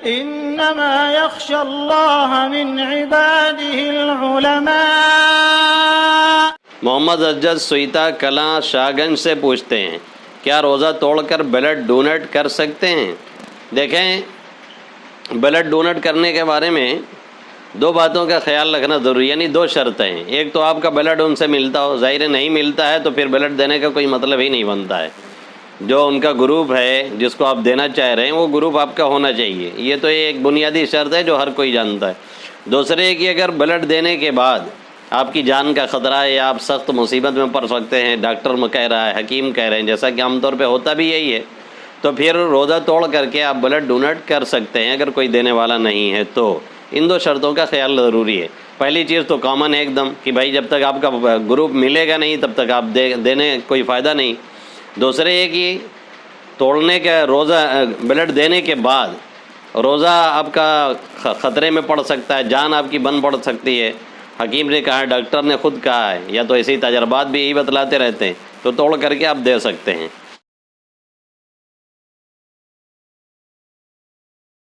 انما يخشى الله من عباده العلماء۔ محمد اجز سویتا کلاں شاہ گنج سے پوچھتے ہیں کیا روزہ توڑ کر بلڈ ڈونیٹ کر سکتے ہیں؟ دیکھیں، بلڈ ڈونیٹ کرنے کے بارے میں دو باتوں کا خیال رکھنا ضروری، یعنی دو شرطیں ہیں۔ ایک تو آپ کا بلڈ ان سے ملتا ہو، ظاہر نہیں ملتا ہے تو پھر بلڈ دینے کا کوئی مطلب ہی نہیں بنتا ہے۔ جو ان کا گروپ ہے جس کو آپ دینا چاہ رہے ہیں وہ گروپ آپ کا ہونا چاہیے، یہ تو ایک بنیادی شرط ہے جو ہر کوئی جانتا ہے۔ دوسرے کہ اگر بلڈ دینے کے بعد آپ کی جان کا خطرہ ہے یا آپ سخت مصیبت میں پڑ سکتے ہیں، ڈاکٹر کہہ رہا ہے، حکیم کہہ رہے ہیں، جیسا کہ عام طور پہ ہوتا بھی یہی ہے، تو پھر روزہ توڑ کر کے آپ بلڈ ڈونیٹ کر سکتے ہیں اگر کوئی دینے والا نہیں ہے تو۔ ان دو شرطوں کا خیال ضروری ہے۔ پہلی چیز تو کامن ہے ایک دم کہ بھائی جب تک آپ کا گروپ ملے گا نہیں تب تک آپ دینے کوئی فائدہ نہیں۔ دوسرے یہ کہ توڑنے کا روزہ بلڈ دینے کے بعد روزہ آپ کا خطرے میں پڑ سکتا ہے، جان آپ کی بن پڑ سکتی ہے۔ حکیم نے کہا ہے، ڈاکٹر نے خود کہا ہے، یا تو ایسے ہی تجربات بھی یہی بتلاتے رہتے ہیں، تو توڑ کر کے آپ دے سکتے ہیں۔